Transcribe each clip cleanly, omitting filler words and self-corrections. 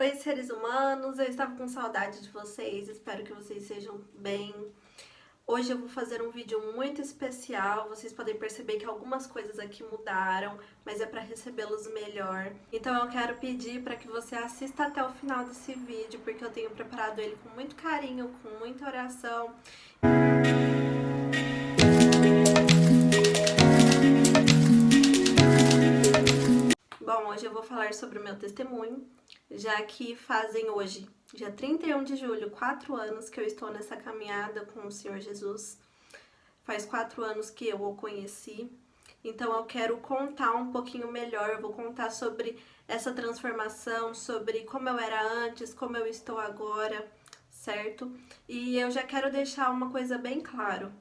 Oi, seres humanos, eu estava com saudade de vocês, espero que vocês sejam bem. Hoje eu vou fazer um vídeo muito especial, vocês podem perceber que algumas coisas aqui mudaram, mas é para recebê-los melhor. Então eu quero pedir para que você assista até o final desse vídeo, porque eu tenho preparado ele com muito carinho, com muita oração. Bom, hoje eu vou falar sobre o meu testemunho, já que fazem hoje, dia 31 de julho, 4 anos que eu estou nessa caminhada com o Senhor Jesus. Faz 4 anos que eu o conheci, então eu quero contar um pouquinho melhor, eu vou contar sobre essa transformação, sobre como eu era antes, como eu estou agora, certo? E eu já quero deixar uma coisa bem claro.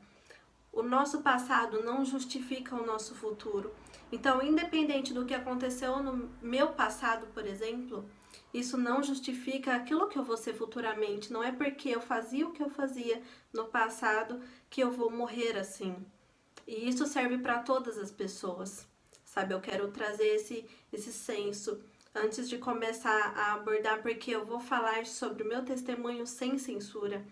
O nosso passado não justifica o nosso futuro. Então, independente do que aconteceu no meu passado, por exemplo, isso não justifica aquilo que eu vou ser futuramente. Não é porque eu fazia o que eu fazia no passado que eu vou morrer assim. E isso serve para todas as pessoas, sabe? Eu quero trazer esse senso antes de começar a abordar, porque eu vou falar sobre o meu testemunho sem censura.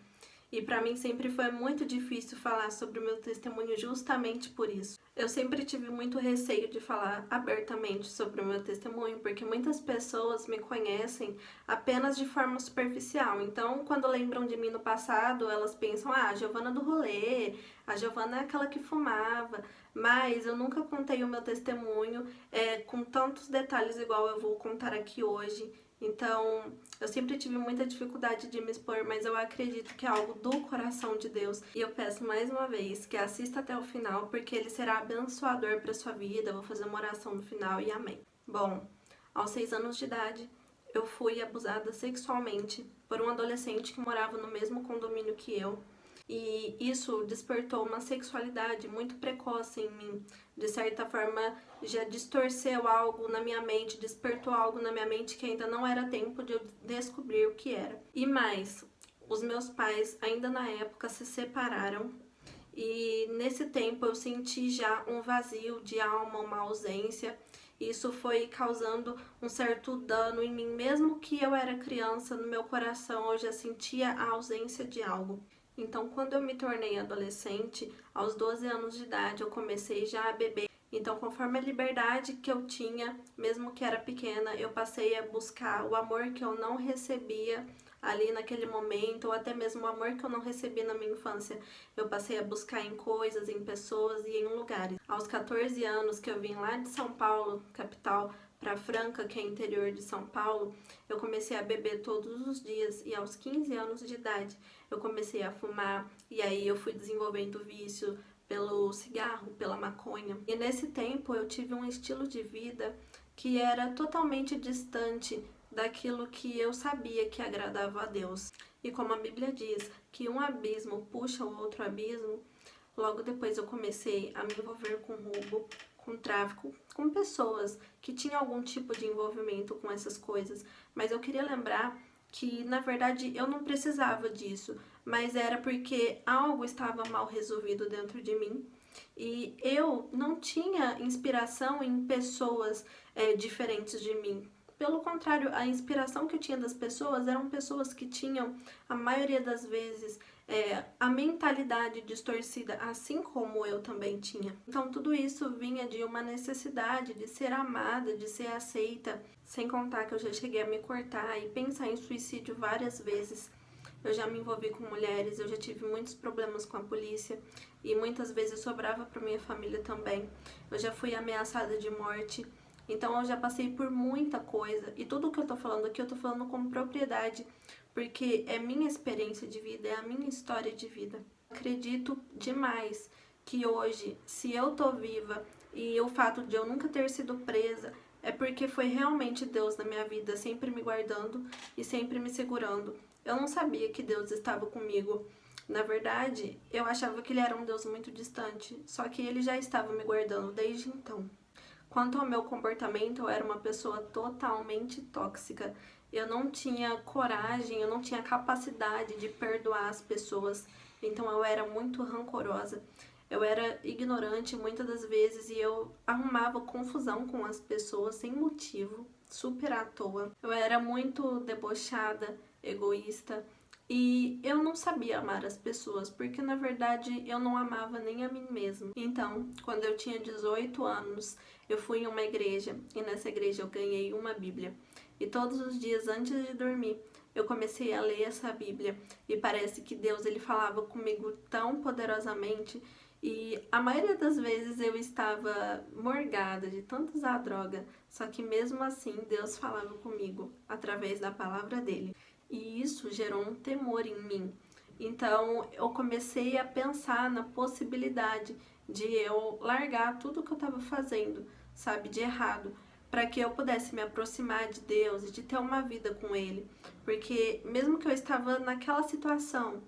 E para mim sempre foi muito difícil falar sobre o meu testemunho justamente por isso. Eu sempre tive muito receio de falar abertamente sobre o meu testemunho, porque muitas pessoas me conhecem apenas de forma superficial. Então, quando lembram de mim no passado, elas pensam: ah, a Giovana do rolê, a Giovana é aquela que fumava. Mas eu nunca contei o meu testemunho com tantos detalhes igual eu vou contar aqui hoje. Então, eu sempre tive muita dificuldade de me expor, mas eu acredito que é algo do coração de Deus. E eu peço mais uma vez que assista até o final, porque ele será abençoador para sua vida. Eu vou fazer uma oração no final e amém. Bom, aos 6 anos de idade, eu fui abusada sexualmente por um adolescente que morava no mesmo condomínio que eu. E isso despertou uma sexualidade muito precoce em mim. De certa forma, já distorceu algo na minha mente, despertou algo na minha mente que ainda não era tempo de eu descobrir o que era. E mais, os meus pais ainda na época se separaram. E nesse tempo eu senti já um vazio de alma, uma ausência. Isso foi causando um certo dano em mim, mesmo que eu era criança, no meu coração eu já sentia a ausência de algo. Então, quando eu me tornei adolescente, aos 12 anos de idade, eu comecei já a beber. Então, conforme a liberdade que eu tinha, mesmo que era pequena, eu passei a buscar o amor que eu não recebia ali naquele momento, ou até mesmo o amor que eu não recebi na minha infância. Eu passei a buscar em coisas, em pessoas e em lugares. Aos 14 anos que eu vim lá de São Paulo, capital, para Franca, que é interior de São Paulo, eu comecei a beber todos os dias. E aos 15 anos de idade, eu comecei a fumar. E aí eu fui desenvolvendo vício pelo cigarro, pela maconha. E nesse tempo eu tive um estilo de vida que era totalmente distante daquilo que eu sabia que agradava a Deus. E como a Bíblia diz que um abismo puxa o outro abismo, logo depois eu comecei a me envolver com roubo, com tráfico, com pessoas que tinham algum tipo de envolvimento com essas coisas. Mas eu queria lembrar que, na verdade, eu não precisava disso, mas era porque algo estava mal resolvido dentro de mim. E eu não tinha inspiração em pessoas diferentes de mim. Pelo contrário, a inspiração que eu tinha das pessoas eram pessoas que tinham, a maioria das vezes, a mentalidade distorcida, assim como eu também tinha. Então, tudo isso vinha de uma necessidade de ser amada, de ser aceita, sem contar que eu já cheguei a me cortar e pensar em suicídio várias vezes. Eu já me envolvi com mulheres, eu já tive muitos problemas com a polícia e muitas vezes sobrava para minha família também. Eu já fui ameaçada de morte. Então eu já passei por muita coisa e tudo que eu tô falando aqui eu tô falando com propriedade, porque é minha experiência de vida, é a minha história de vida. Acredito demais que hoje, se eu tô viva e o fato de eu nunca ter sido presa é porque foi realmente Deus na minha vida, sempre me guardando e sempre me segurando. Eu não sabia que Deus estava comigo. Na verdade, eu achava que Ele era um Deus muito distante, só que Ele já estava me guardando desde então. Quanto ao meu comportamento, eu era uma pessoa totalmente tóxica. Eu não tinha coragem, eu não tinha capacidade de perdoar as pessoas. Então eu era muito rancorosa. Eu era ignorante muitas das vezes e eu arrumava confusão com as pessoas sem motivo. super à toa. Eu era muito debochada, egoísta e eu não sabia amar as pessoas, porque na verdade eu não amava nem a mim mesma. Então, quando eu tinha 18 anos, eu fui em uma igreja e nessa igreja eu ganhei uma Bíblia. E todos os dias antes de dormir, eu comecei a ler essa Bíblia e parece que Deus ele falava comigo tão poderosamente e a maioria das vezes eu estava morgada de tanto usar droga, só que mesmo assim Deus falava comigo através da palavra dele. E isso gerou um temor em mim. Então eu comecei a pensar na possibilidade de eu largar tudo que eu estava fazendo, sabe, de errado, para que eu pudesse me aproximar de Deus e de ter uma vida com Ele. Porque mesmo que eu estava naquela situação,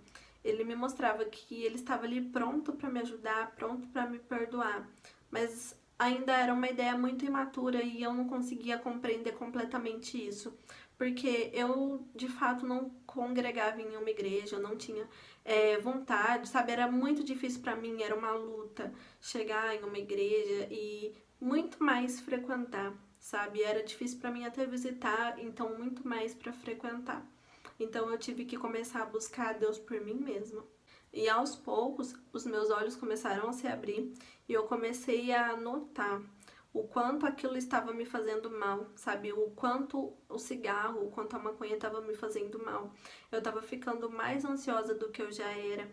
Ele me mostrava que Ele estava ali pronto para me ajudar, pronto para me perdoar. Mas ainda era uma ideia muito imatura e eu não conseguia compreender completamente isso. Porque eu, de fato, não congregava em uma igreja, eu não tinha vontade, sabe? Era muito difícil para mim, era uma luta chegar em uma igreja e muito mais frequentar, sabe? Era difícil para mim até visitar, então muito mais para frequentar. Então eu tive que começar a buscar a Deus por mim mesma. E aos poucos, os meus olhos começaram a se abrir e eu comecei a notar o quanto aquilo estava me fazendo mal, sabe? O quanto o cigarro, o quanto a maconha estava me fazendo mal. Eu estava ficando mais ansiosa do que eu já era.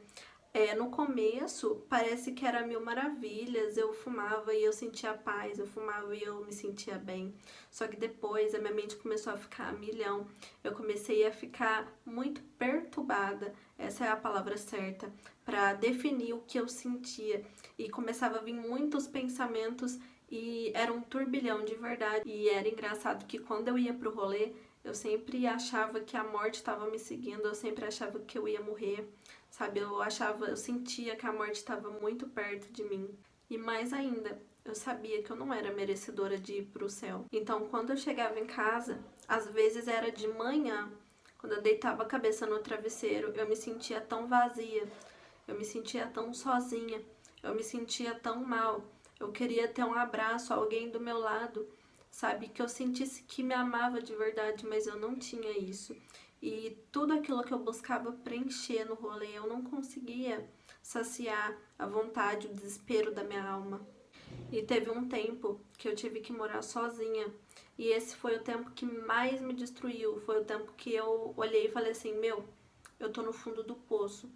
No começo, parece que era mil maravilhas, eu fumava e eu sentia paz, eu fumava e eu me sentia bem. Só que depois a minha mente começou a ficar a milhão, eu comecei a ficar muito perturbada, essa é a palavra certa, para definir o que eu sentia. E começava a vir muitos pensamentos e era um turbilhão de verdade. E era engraçado que quando eu ia pro rolê, eu sempre achava que a morte estava me seguindo, eu sempre achava que eu ia morrer. Sabe, eu sentia que a morte estava muito perto de mim. E mais ainda, eu sabia que eu não era merecedora de ir pro céu. Então, quando eu chegava em casa, às vezes era de manhã, quando eu deitava a cabeça no travesseiro, eu me sentia tão vazia, eu me sentia tão sozinha, eu me sentia tão mal. Eu queria ter um abraço, alguém do meu lado, sabe, que eu sentisse que me amava de verdade, mas eu não tinha isso. E tudo aquilo que eu buscava preencher no rolê, eu não conseguia saciar a vontade, o desespero da minha alma. E teve um tempo que eu tive que morar sozinha. E esse foi o tempo que mais me destruiu. Foi o tempo que eu olhei e falei assim: meu, eu tô no fundo do poço.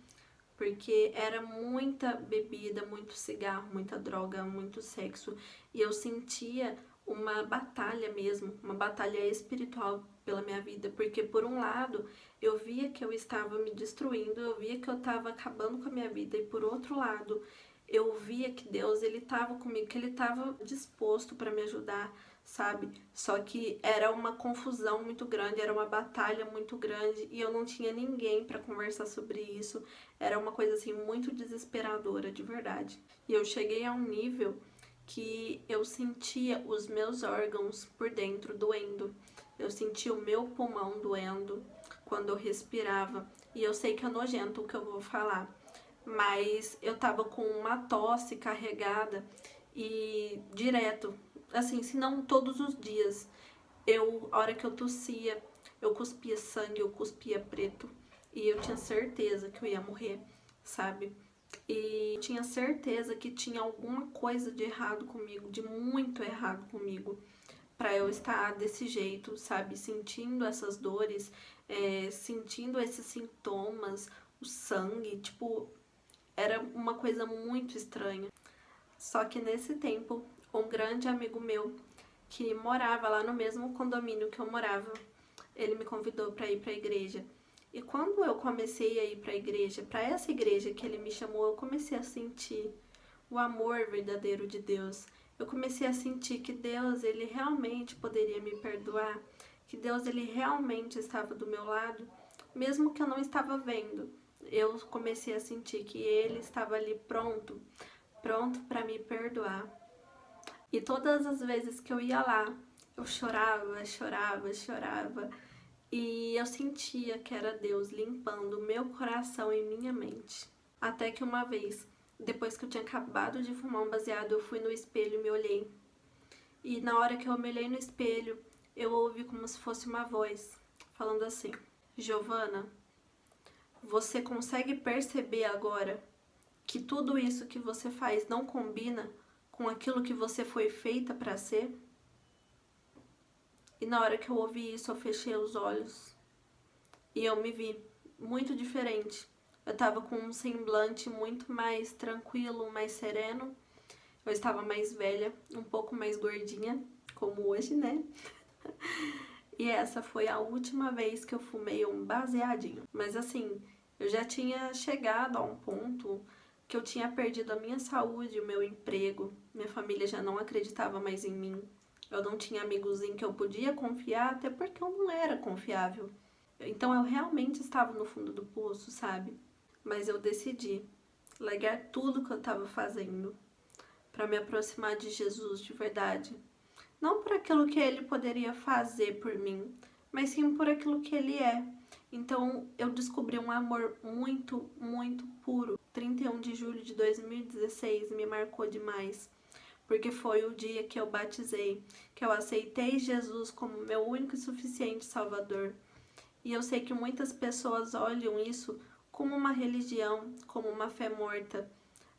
Porque era muita bebida, muito cigarro, muita droga, muito sexo. E eu sentia uma batalha mesmo, uma batalha espiritual pela minha vida, porque por um lado eu via que eu estava me destruindo, eu via que eu estava acabando com a minha vida e por outro lado eu via que Deus ele estava comigo, que ele estava disposto para me ajudar, sabe? Só que era uma confusão muito grande, era uma batalha muito grande e eu não tinha ninguém para conversar sobre isso. Era uma coisa assim muito desesperadora, de verdade. E eu cheguei a um nível que eu sentia os meus órgãos por dentro doendo. Eu sentia o meu pulmão doendo quando eu respirava. E eu sei que é nojento o que eu vou falar, mas eu tava com uma tosse carregada e direto, assim, se não todos os dias. A hora que eu tossia, eu cuspia sangue, eu cuspia preto. E eu tinha certeza que eu ia morrer, sabe? E tinha certeza que tinha alguma coisa de errado comigo, de muito errado comigo, para eu estar desse jeito, sabe? Sentindo essas dores, sentindo esses sintomas, o sangue, tipo, era uma coisa muito estranha. Só que nesse tempo, um grande amigo meu, que morava lá no mesmo condomínio que eu morava, ele me convidou para ir para a igreja. E quando eu comecei a ir para a igreja, para essa igreja que ele me chamou, eu comecei a sentir o amor verdadeiro de Deus. Eu comecei a sentir que Deus, ele realmente poderia me perdoar, que Deus, ele realmente estava do meu lado, mesmo que eu não estava vendo. Eu comecei a sentir que ele estava ali pronto, pronto para me perdoar. E todas as vezes que eu ia lá, eu chorava, chorava, chorava. E eu sentia que era Deus limpando o meu coração e minha mente. Até que uma vez, depois que eu tinha acabado de fumar um baseado, eu fui no espelho e me olhei. E na hora que eu me olhei no espelho, eu ouvi como se fosse uma voz falando assim: Giovana, você consegue perceber agora que tudo isso que você faz não combina com aquilo que você foi feita para ser? E na hora que eu ouvi isso, eu fechei os olhos e eu me vi muito diferente. Eu tava com um semblante muito mais tranquilo, mais sereno. Eu estava mais velha, um pouco mais gordinha, como hoje, né? E essa foi a última vez que eu fumei um baseadinho. Mas assim, eu já tinha chegado a um ponto que eu tinha perdido a minha saúde, o meu emprego. Minha família já não acreditava mais em mim. Eu não tinha amigos em que eu podia confiar, até porque eu não era confiável. Então eu realmente estava no fundo do poço, sabe? Mas eu decidi largar tudo que eu estava fazendo para me aproximar de Jesus de verdade. Não por aquilo que ele poderia fazer por mim, mas sim por aquilo que ele é. Então eu descobri um amor muito, muito puro. 31 de julho de 2016 me marcou demais, porque foi o dia que eu batizei, que eu aceitei Jesus como meu único e suficiente Salvador. E eu sei que muitas pessoas olham isso como uma religião, como uma fé morta,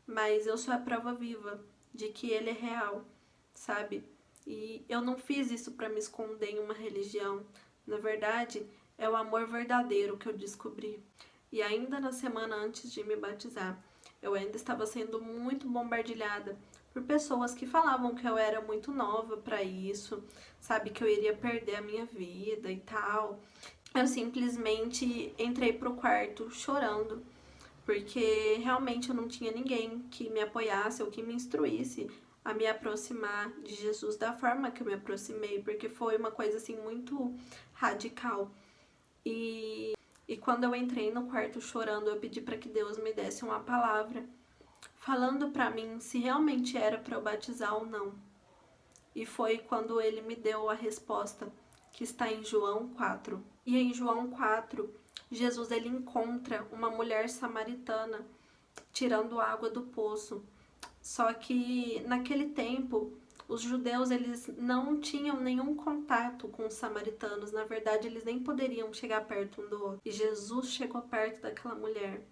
mas eu sou a prova viva de que ele é real, sabe? E eu não fiz isso para me esconder em uma religião. Na verdade, é o amor verdadeiro que eu descobri. E ainda na semana antes de me batizar, eu ainda estava sendo muito bombardeada por pessoas que falavam que eu era muito nova para isso, sabe, que eu iria perder a minha vida e tal. Eu simplesmente entrei pro quarto chorando, porque realmente eu não tinha ninguém que me apoiasse ou que me instruísse a me aproximar de Jesus da forma que eu me aproximei, porque foi uma coisa assim muito radical. E quando eu entrei no quarto chorando, eu pedi para que Deus me desse uma palavra, falando para mim se realmente era para eu batizar ou não. E foi quando ele me deu a resposta, que está em João 4. E em João 4, Jesus ele encontra uma mulher samaritana tirando água do poço. Só que naquele tempo, os judeus eles não tinham nenhum contato com os samaritanos. Na verdade, eles nem poderiam chegar perto um do outro. E Jesus chegou perto daquela mulher.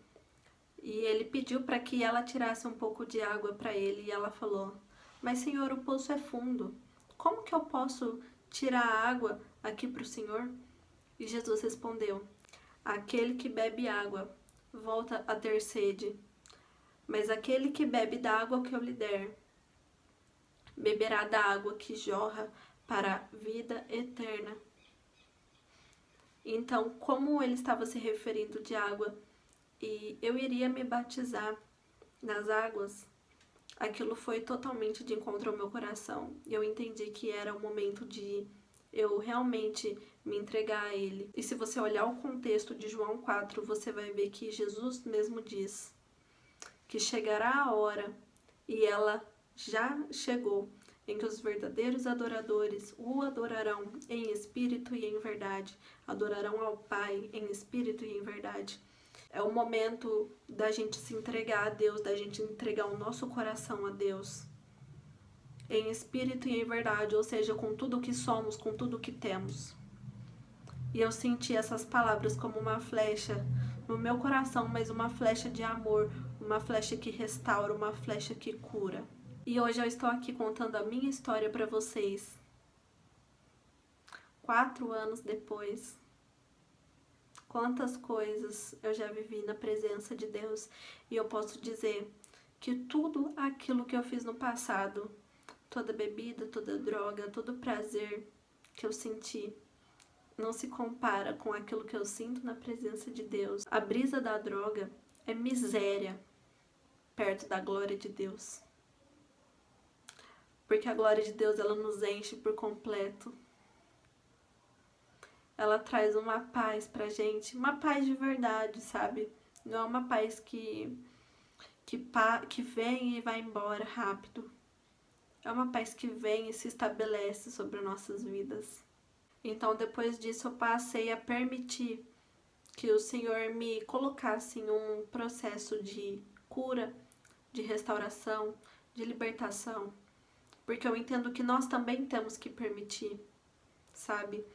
E ele pediu para que ela tirasse um pouco de água para ele. E ela falou: Mas Senhor, o poço é fundo. Como que eu posso tirar a água aqui para o Senhor? E Jesus respondeu: Aquele que bebe água volta a ter sede. Mas aquele que bebe da água que eu lhe der, beberá da água que jorra para a vida eterna. Então, como ele estava se referindo de água e eu iria me batizar nas águas, aquilo foi totalmente de encontro ao meu coração. Eu entendi que era o momento de eu realmente me entregar a ele. E se você olhar o contexto de João 4, você vai ver que Jesus mesmo diz que chegará a hora, e ela já chegou, em que os verdadeiros adoradores o adorarão em espírito e em verdade, adorarão ao Pai em espírito e em verdade. É o momento da gente se entregar a Deus, da gente entregar o nosso coração a Deus, em espírito e em verdade, ou seja, com tudo o que somos, com tudo o que temos. E eu senti essas palavras como uma flecha no meu coração, mas uma flecha de amor, uma flecha que restaura, uma flecha que cura. E hoje eu estou aqui contando a minha história para vocês. 4 anos depois, quantas coisas eu já vivi na presença de Deus. E eu posso dizer que tudo aquilo que eu fiz no passado, toda bebida, toda droga, todo prazer que eu senti, não se compara com aquilo que eu sinto na presença de Deus. A brisa da droga é miséria perto da glória de Deus. Porque a glória de Deus, ela nos enche por completo. Ela traz uma paz pra gente, uma paz de verdade, sabe? Não é uma paz que vem e vai embora rápido. É uma paz que vem e se estabelece sobre nossas vidas. Então, depois disso, eu passei a permitir que o Senhor me colocasse em um processo de cura, de restauração, de libertação. Porque eu entendo que nós também temos que permitir, sabe?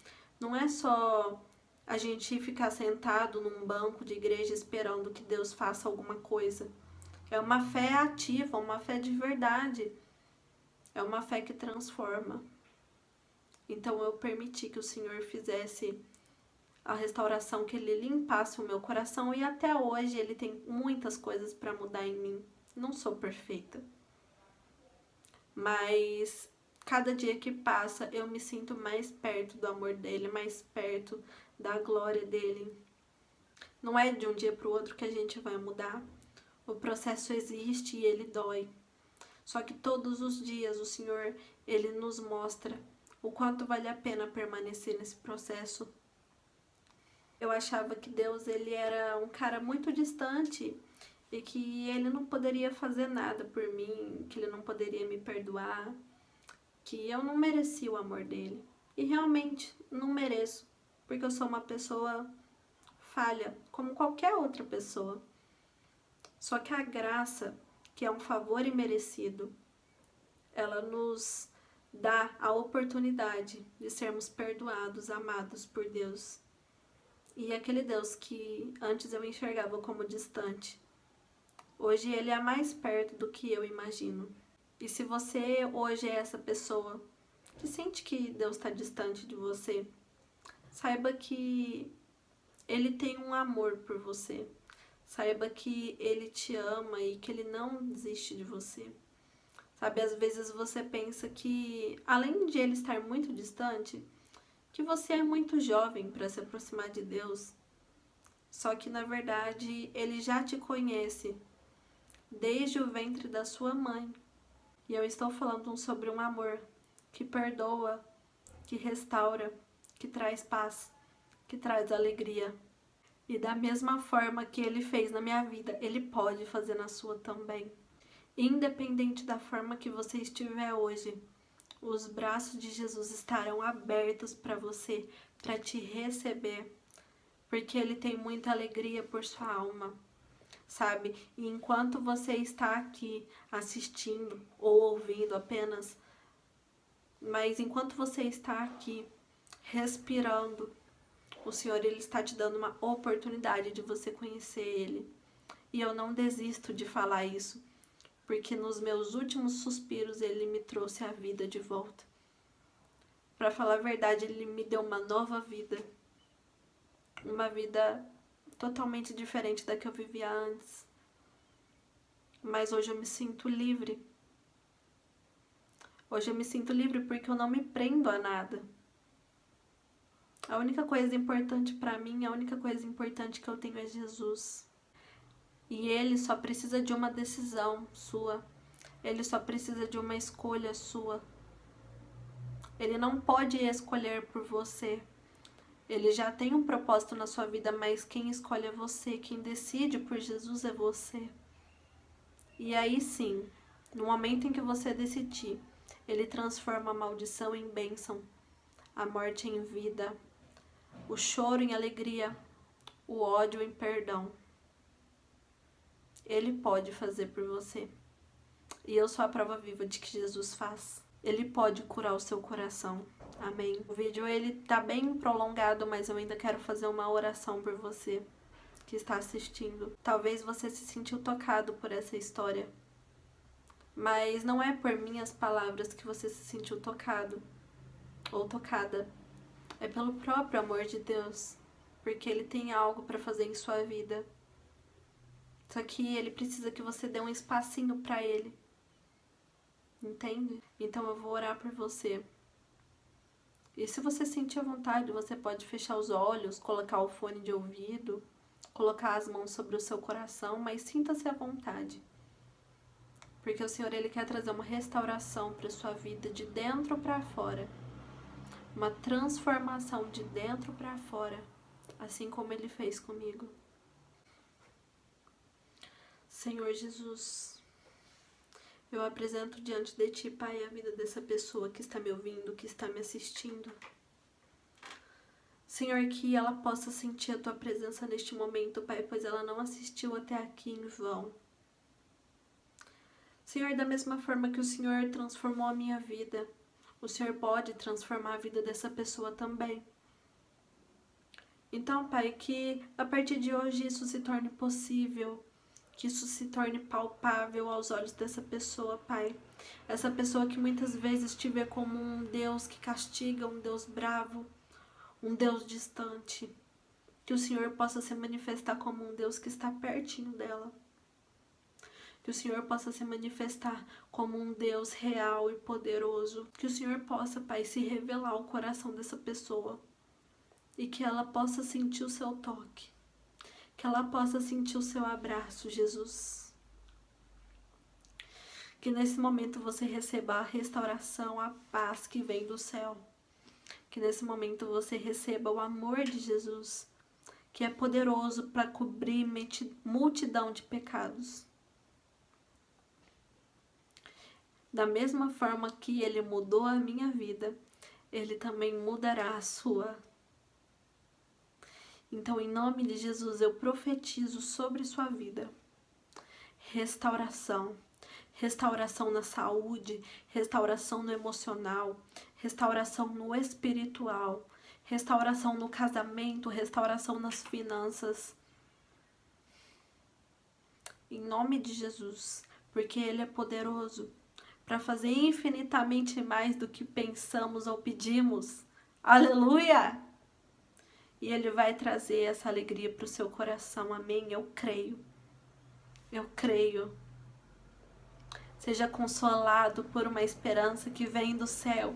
Não é só a gente ficar sentado num banco de igreja esperando que Deus faça alguma coisa. É uma fé ativa, uma fé de verdade. É uma fé que transforma. Então eu permiti que o Senhor fizesse a restauração, que Ele limpasse o meu coração, e até hoje Ele tem muitas coisas para mudar em mim. Não sou perfeita, mas cada dia que passa eu me sinto mais perto do amor dele, mais perto da glória dele. Não é de um dia para o outro que a gente vai mudar. O processo existe e ele dói. Só que todos os dias o Senhor, Ele nos mostra o quanto vale a pena permanecer nesse processo. Eu achava que Deus, Ele era um cara muito distante e que Ele não poderia fazer nada por mim, que Ele não poderia me perdoar, que eu não merecia o amor dele. E realmente não mereço, porque eu sou uma pessoa falha, como qualquer outra pessoa. Só que a graça, que é um favor imerecido, ela nos dá a oportunidade de sermos perdoados, amados por Deus. E aquele Deus que antes eu enxergava como distante, hoje Ele é mais perto do que eu imagino. E se você hoje é essa pessoa que sente que Deus está distante de você, saiba que Ele tem um amor por você. Saiba que Ele te ama e que Ele não desiste de você. Sabe, às vezes você pensa que, além de Ele estar muito distante, que você é muito jovem para se aproximar de Deus. Só que, na verdade, Ele já te conhece desde o ventre da sua mãe. E eu estou falando sobre um amor que perdoa, que restaura, que traz paz, que traz alegria. E da mesma forma que Ele fez na minha vida, Ele pode fazer na sua também. Independente da forma que você estiver hoje, os braços de Jesus estarão abertos para você, para te receber, porque Ele tem muita alegria por sua alma, sabe? E enquanto você está aqui assistindo ou ouvindo apenas, mas enquanto você está aqui respirando, o Senhor, Ele está te dando uma oportunidade de você conhecer Ele. E eu não desisto de falar isso, porque nos meus últimos suspiros Ele me trouxe a vida de volta. Para falar a verdade, Ele me deu uma nova vida. Uma vida totalmente diferente da que eu vivia antes. Mas hoje eu me sinto livre. Hoje eu me sinto livre porque eu não me prendo a nada. A única coisa importante para mim, a única coisa importante que eu tenho é Jesus. E Ele só precisa de uma decisão sua. Ele só precisa de uma escolha sua. Ele não pode escolher por você. Ele já tem um propósito na sua vida, mas quem escolhe é você. Quem decide por Jesus é você. E aí sim, no momento em que você decidir, Ele transforma a maldição em bênção, a morte em vida, o choro em alegria, o ódio em perdão. Ele pode fazer por você. E eu sou a prova viva de que Jesus faz. Ele pode curar o seu coração. Amém. O vídeo ele tá bem prolongado, mas eu ainda quero fazer uma oração por você que está assistindo. Talvez você se sentiu tocado por essa história. Mas não é por minhas palavras que você se sentiu tocado ou tocada. É pelo próprio amor de Deus, porque Ele tem algo para fazer em sua vida. Só que Ele precisa que você dê um espacinho para Ele. Entende? Então eu vou orar por você. E se você sentir à vontade, você pode fechar os olhos, colocar o fone de ouvido, colocar as mãos sobre o seu coração, mas sinta-se à vontade. Porque o Senhor, Ele quer trazer uma restauração para a sua vida de dentro para fora. Uma transformação de dentro para fora, assim como Ele fez comigo. Senhor Jesus, eu apresento diante de Ti, Pai, a vida dessa pessoa que está me ouvindo, que está me assistindo. Senhor, que ela possa sentir a Tua presença neste momento, Pai, pois ela não assistiu até aqui em vão. Senhor, da mesma forma que o Senhor transformou a minha vida, O Senhor pode transformar a vida dessa pessoa também. Então, Pai, que a partir de hoje isso se torne possível, que isso se torne palpável aos olhos dessa pessoa, Pai. Essa pessoa que muitas vezes te vê como um Deus que castiga, um Deus bravo, um Deus distante. Que o Senhor possa se manifestar como um Deus que está pertinho dela. Que o Senhor possa se manifestar como um Deus real e poderoso. Que o Senhor possa, Pai, se revelar ao coração dessa pessoa. E que ela possa sentir o seu toque. Que ela possa sentir o seu abraço, Jesus. Que nesse momento você receba a restauração, a paz que vem do céu. Que nesse momento você receba o amor de Jesus, que é poderoso para cobrir multidão de pecados. Da mesma forma que Ele mudou a minha vida, Ele também mudará a sua. Então, em nome de Jesus, eu profetizo sobre sua vida restauração. Restauração na saúde, restauração no emocional, restauração no espiritual, restauração no casamento, restauração nas finanças. Em nome de Jesus, porque Ele é poderoso para fazer infinitamente mais do que pensamos ou pedimos. Aleluia! E Ele vai trazer essa alegria para o seu coração. Amém? Eu creio. Eu creio. Seja consolado por uma esperança que vem do céu.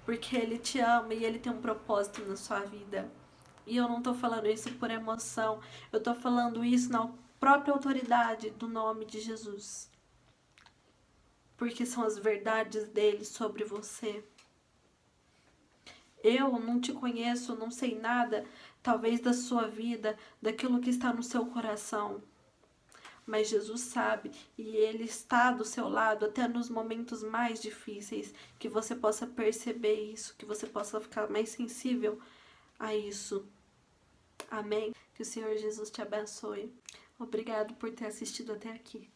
Porque Ele te ama e Ele tem um propósito na sua vida. E eu não estou falando isso por emoção. Eu estou falando isso na própria autoridade do nome de Jesus. Porque são as verdades dele sobre você. Eu não te conheço, não sei nada, talvez da sua vida, daquilo que está no seu coração. Mas Jesus sabe e Ele está do seu lado até nos momentos mais difíceis. Que você possa perceber isso, que você possa ficar mais sensível a isso. Amém? Que o Senhor Jesus te abençoe. Obrigado por ter assistido até aqui.